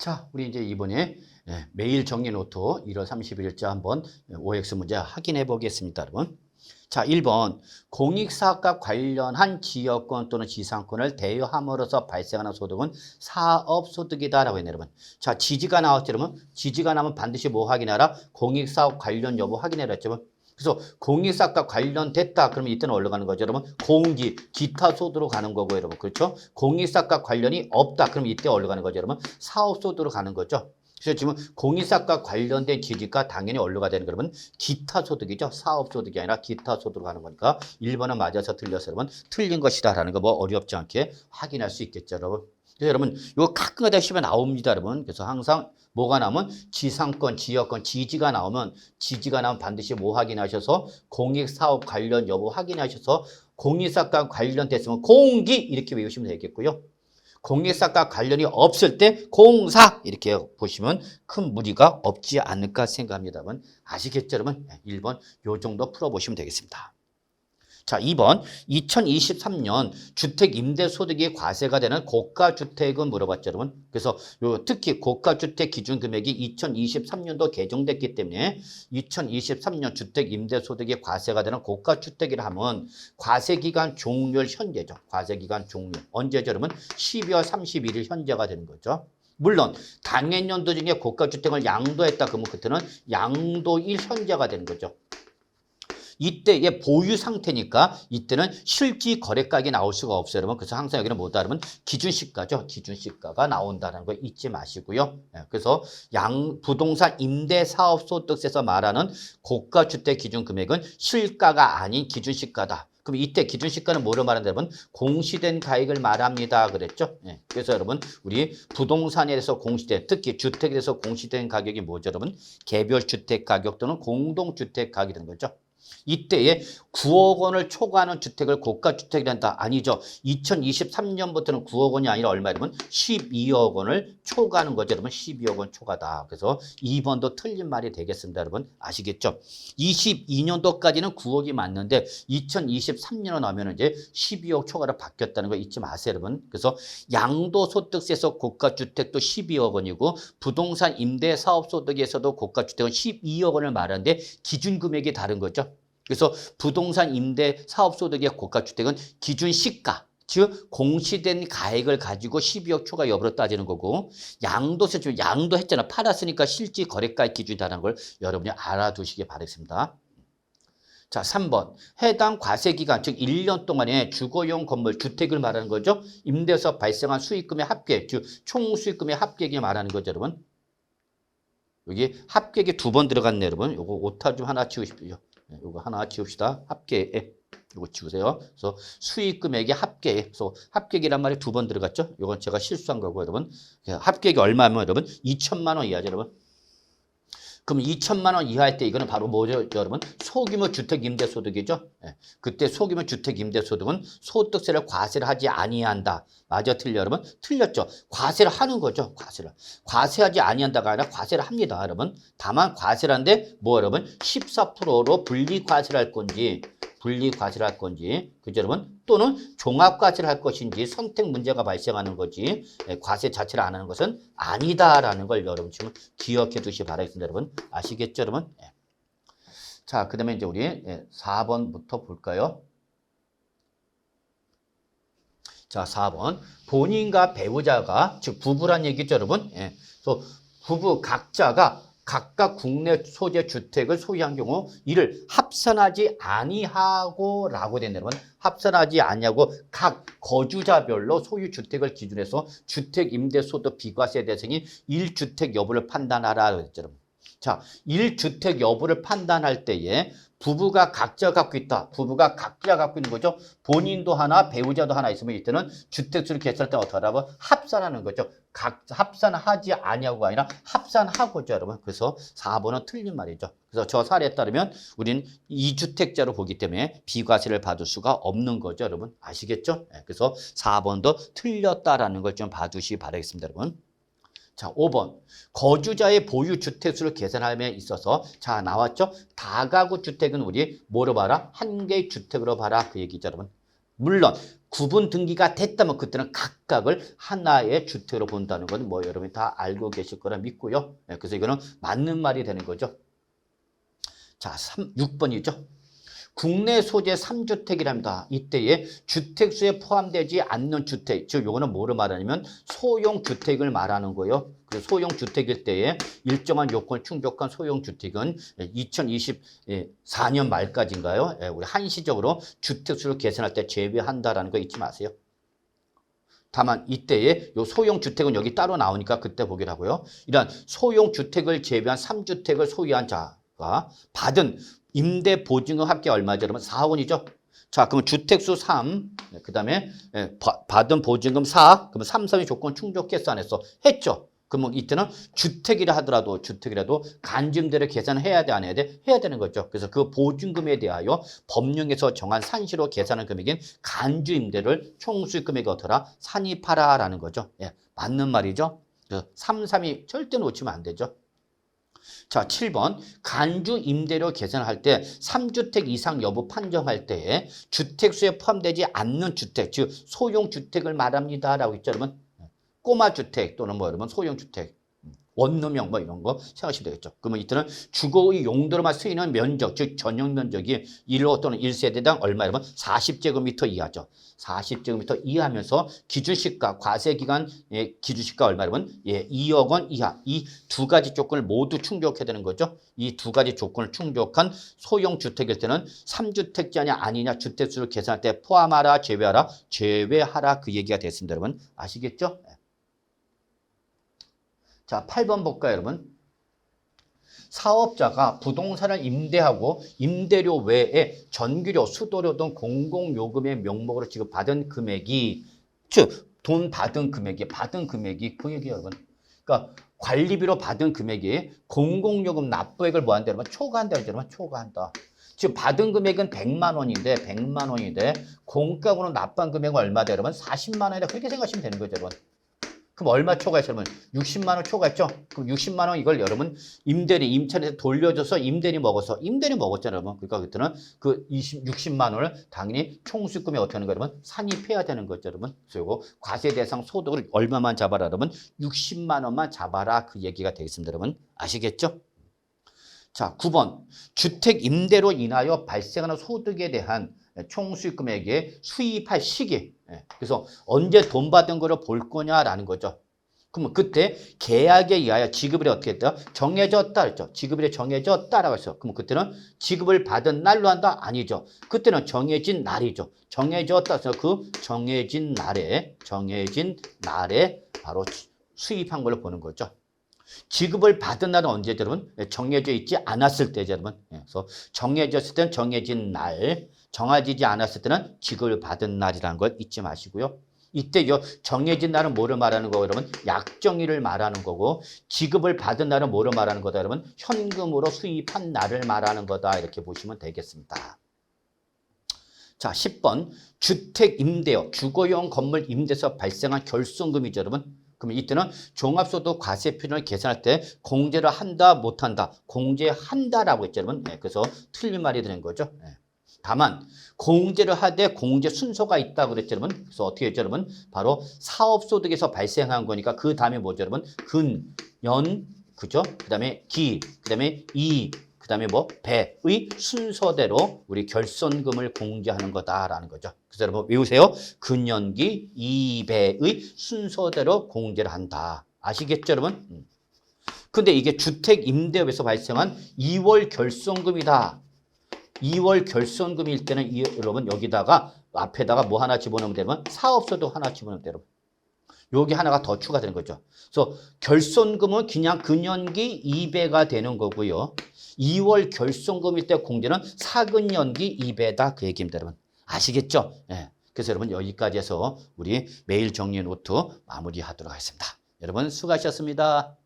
자, 우리 이제 이번에 매일 정리 노트 1월 31일자 한번 OX 문제 확인해 보겠습니다, 여러분. 자, 1번 공익사업과 관련한 지역권 또는 지상권을 대여함으로써 발생하는 소득은 사업소득이다라고 했네요, 여러분. 자, 지지가 나왔죠, 여러분. 지지가 나면 반드시 뭐 확인하라? 공익사업 관련 여부 확인해라 했죠. 그래서 공익사업과 관련됐다. 그러면 이때는 어디로 가는 거죠, 여러분? 공기, 기타 소득으로 가는 거고, 여러분. 그렇죠? 공익사업과 관련이 없다. 그럼 이때 어디로 가는 거죠, 여러분? 사업소득으로 가는 거죠. 그래서 지금 공익사업과 관련된 지지가 당연히 어디로 가야 되는 거라면 기타 소득이죠. 사업소득이 아니라 기타 소득으로 가는 거니까 1번은 맞아서 틀려서 여러분 틀린 것이다라는 거 뭐 어렵지 않게 확인할 수 있겠죠, 여러분. 그래서 여러분 이거 가끔가다 시험에 나옵니다, 여러분. 그래서 항상 뭐가 나오면 지상권, 지역권, 지지가 나오면 반드시 뭐 확인하셔서 공익사업 관련 여부 확인하셔서 공익사업과 관련됐으면 공기 이렇게 외우시면 되겠고요. 공익사업과 관련이 없을 때 공사 이렇게 보시면 큰 무리가 없지 않을까 생각합니다. 아시겠죠, 여러분? 1번 요 정도 풀어보시면 되겠습니다. 자, 2번 2023년 주택 임대소득이 과세가 되는 고가주택은 물어봤죠, 여러분. 그래서 특히 고가주택 기준금액이 2023년도 개정됐기 때문에 2023년 주택 임대소득이 과세가 되는 고가주택이라 하면 과세기간 종료일 현재죠. 과세기간 종료. 언제죠, 여러분? 12월 31일 현재가 되는 거죠. 물론 당해년도 중에 고가주택을 양도했다 그러면 그때는 양도일 현재가 되는 거죠. 이때의 보유 상태니까 이때는 실지 거래가액이 나올 수가 없어요, 여러분. 그래서 항상 여기는 뭐다, 여러분? 기준시가죠. 기준시가가 나온다는 거 잊지 마시고요. 그래서 부동산 임대사업소득세에서 말하는 고가주택 기준금액은 실가가 아닌 기준시가다. 그럼 이때 기준시가는 뭐를 말하는데 여러분? 공시된 가액을 말합니다. 그랬죠? 그래서 여러분 우리 부동산에 대해서 공시된 특히 주택에 대해서 공시된 가격이 뭐죠, 여러분? 개별주택 가격 또는 공동주택 가격이 되는 거죠. 이때에 9억 원을 초과하는 주택을 고가주택이란다. 아니죠. 2023년부터는 9억 원이 아니라 얼마냐면 12억 원을 초과하는 거죠. 여러분 12억 원 초과다. 그래서 2번도 틀린 말이 되겠습니다. 여러분 아시겠죠? 22년도까지는 9억이 맞는데 2023년으로 나오면 이제 12억 초과로 바뀌었다는 거 잊지 마세요, 여러분. 그래서 양도소득세에서 고가주택도 12억 원이고 부동산 임대사업소득에서도 고가주택은 12억 원을 말하는데 기준금액이 다른 거죠. 그래서 부동산 임대 사업소득의 고가주택은 기준시가, 즉 공시된 가액을 가지고 12억 초과 여부를 따지는 거고 양도세, 지금 양도했잖아. 팔았으니까 실지 거래가의 기준이라는 걸 여러분이 알아두시기 바라겠습니다. 자, 3번. 해당 과세기간, 즉 1년 동안에 주거용 건물, 주택을 말하는 거죠. 임대에서 발생한 수익금의 합계, 즉 총수익금의 합계액이 말하는 거죠, 여러분. 여기 합계액이 2번 들어갔네, 여러분. 요거 오타 좀 하나 치우십시오. 요거 하나 지웁시다. 합계액. 요거 지우세요. 그래서 수익금액의 합계액. 그래서 합계액이란 말이 2번 들어갔죠? 요건 제가 실수한 거고, 여러분. 합계액이 얼마면, 여러분? 2천만 원 이하죠, 여러분. 그럼 2천만 원 이하일 때 이거는 바로 뭐죠, 여러분? 소규모 주택 임대소득이죠. 그때 소규모 주택 임대소득은 소득세를 과세를 하지 아니한다. 맞아, 틀려, 여러분? 틀렸죠. 과세를 하는 거죠. 과세하지 아니한다가 아니라 과세를 합니다, 여러분. 다만 과세를 하는데 뭐, 여러분? 14%로 분리과세를 할 건지 그죠, 여러분? 또는 종합과세를 할 것인지 선택 문제가 발생하는 거지 과세 자체를 안 하는 것은 아니다라는 걸 여러분 지금 기억해 두시기 바라겠습니다, 여러분. 아시겠죠, 여러분? 자, 그 다음에 이제 우리 4번부터 볼까요? 자, 4번. 본인과 배우자가, 즉 부부란 얘기죠, 여러분. 그래서 부부 각자가 각각 국내 소재 주택을 소유한 경우 이를 합산하지 아니하고 라고 되는 여러분. 합산하지 아니하고 각 거주자별로 소유 주택을 기준해서 주택 임대소득 비과세 대상인 1주택 여부를 판단하라 그랬죠, 여러분. 자, 1주택 여부를 판단할 때에 부부가 각자 갖고 있다. 부부가 각자 갖고 있는 거죠. 본인도 하나, 배우자도 하나 있으면 이때는 주택수를 계산할 때 어떻게 하라고? 합산하는 거죠. 합산하지 아니하고가 아니라 합산하고죠, 여러분. 그래서 4번은 틀린 말이죠. 그래서 저 사례에 따르면 우리는 2주택자로 보기 때문에 비과세를 받을 수가 없는 거죠, 여러분. 아시겠죠? 그래서 4번도 틀렸다라는 걸 좀 봐두시기 바라겠습니다, 여러분. 자, 5번. 거주자의 보유 주택수를 계산함에 있어서 자, 나왔죠? 다가구 주택은 우리 뭐로 봐라? 한 개의 주택으로 봐라. 그 얘기죠, 여러분. 물론 구분 등기가 됐다면 그때는 각각을 하나의 주택으로 본다는 건 뭐 여러분이 다 알고 계실 거라 믿고요. 네, 그래서 이거는 맞는 말이 되는 거죠. 자, 6번이죠. 국내 소재 3주택이랍니다. 이때에 주택수에 포함되지 않는 주택, 즉 요거는 뭐를 말하냐면 소형주택을 말하는 거예요. 그래서 소형주택일 때에 일정한 요건을 충족한 소형주택은 2024년 말까지인가요? 우리 한시적으로 주택수를 계산할 때 제외한다라는 거 잊지 마세요. 다만 이때에 요 소형주택은 여기 따로 나오니까 그때 보기라고요. 이러한 소형주택을 제외한 3주택을 소유한 자가 받은 임대 보증금 합계 얼마죠? 여러분 4억 원이죠. 자, 그러면 주택수 3, 그 다음에 받은 보증금 4, 그러면 3, 3의 조건 충족했어 안 했어? 했죠. 그러면 이때는 주택이라 하더라도 간주임대를 계산해야 돼 안 해야 돼? 해야 되는 거죠. 그래서 그 보증금에 대하여 법령에서 정한 산시로 계산한 금액인 간주임대를 총수익 금액이 어떠라? 산입하라라는 거죠. 예, 맞는 말이죠. 3, 3이 절대 놓치면 안 되죠. 자, 7번 간주 임대료 계산할 때 3주택 이상 여부 판정할 때에 주택수에 포함되지 않는 주택, 즉 소형주택을 말합니다라고 했죠, 여러분. 꼬마주택 또는 뭐 여러분 소형주택, 원룸형 뭐 이런 거 생각하시면 되겠죠. 그러면 이때는 주거의 용도로만 쓰이는 면적, 즉 전용 면적이 1호 또는 1세대당 얼마 여러분? 40제곱미터 이하죠. 40제곱미터 이하면서 기준시가, 과세기간의 기준시가 얼마 여러분? 예, 2억 원 이하. 이 두 가지 조건을 모두 충족해야 되는 거죠. 이 두 가지 조건을 충족한 소형주택일 때는 3주택자냐 아니냐 주택수를 계산할 때 포함하라, 제외하라, 제외하라 그 얘기가 됐습니다. 여러분 아시겠죠? 자, 8번 볼까요, 여러분? 사업자가 부동산을 임대하고 임대료 외에 전기료, 수도료 등 공공요금의 명목으로 지급받은 금액이, 즉, 받은 금액이 그 얘기예요, 여러분. 그러니까 관리비로 받은 금액이 공공요금 납부액을 뭐 한다, 여러분? 초과한다, 여러분. 초과한다. 즉, 받은 금액은 100만 원인데, 공과금으로 납부한 금액은 얼마다, 여러분? 40만 원이다. 그렇게 생각하시면 되는 거죠, 여러분. 그럼 얼마 초과했어요, 여러분? 60만 원 초과했죠? 그럼 60만 원 이걸 여러분 임차인에서 돌려줘서 임대인이 먹었잖아요, 여러분. 그러니까 그때는 그 60만 원을 당연히 총수익금에 어떻게 하는 거예요, 여러분? 산입해야 되는 거죠, 여러분. 그리고 과세 대상 소득을 얼마만 잡아라, 여러분? 60만 원만 잡아라 그 얘기가 되겠습니다, 여러분. 아시겠죠? 자, 9번. 주택 임대로 인하여 발생하는 소득에 대한 총수익 금액에 수입할 시기. 그래서 언제 돈 받은 거를 볼 거냐라는 거죠. 그러면 그때 계약에 의하여 지급일이 어떻게 했다? 정해졌다 했죠. 지급일이 정해졌다라고 했어요. 그러면 그때는 지급을 받은 날로 한다? 아니죠. 그때는 정해진 날이죠. 정해졌다 해서 그 정해진 날에 바로 수입한 걸로 보는 거죠. 지급을 받은 날은 언제죠, 여러분? 정해져 있지 않았을 때죠, 여러분. 그래서 정해졌을 때는 정해진 날, 정해지지 않았을 때는 지급을 받은 날이라는 걸 잊지 마시고요. 이때 정해진 날은 뭐를 말하는 거고, 여러분? 약정일을 말하는 거고, 지급을 받은 날은 뭐를 말하는 거다, 여러분? 현금으로 수입한 날을 말하는 거다. 이렇게 보시면 되겠습니다. 자, 10번. 주택 임대요. 주거용 건물 임대에서 발생한 결손금이죠, 여러분. 그러면 이때는 종합소득 과세표준을 계산할 때 공제를 한다, 못한다. 공제한다라고 했죠, 여러분. 그래서 틀린 말이 되는 거죠. 다만 공제를 하되 공제 순서가 있다고 그랬죠, 여러분. 그래서 어떻게 했죠, 여러분? 바로 사업소득에서 발생한 거니까 그 다음에 뭐죠, 여러분? 근, 연, 그죠? 그 다음에 기, 그 다음에 이, 그 다음에 뭐 배의 순서대로 우리 결손금을 공제하는 거다라는 거죠. 그래서 여러분 외우세요. 근연기 2배의 순서대로 공제를 한다. 아시겠죠, 여러분? 근데 이게 주택 임대업에서 발생한 2월 결손금이다. 2월 결손금일 때는 여러분 여기다가 앞에다가 뭐 하나 집어넣으면 되면 사업소득 하나 집어넣으면 돼요. 여기 하나가 더 추가되는 거죠. 그래서 결손금은 그냥 근연기 2배가 되는 거고요. 2월 결손금일 때 공제는 사근연기 2배다 그 얘기입니다, 여러분. 아시겠죠? 그래서 여러분 여기까지 해서 우리 매일 정리 노트 마무리하도록 하겠습니다. 여러분 수고하셨습니다.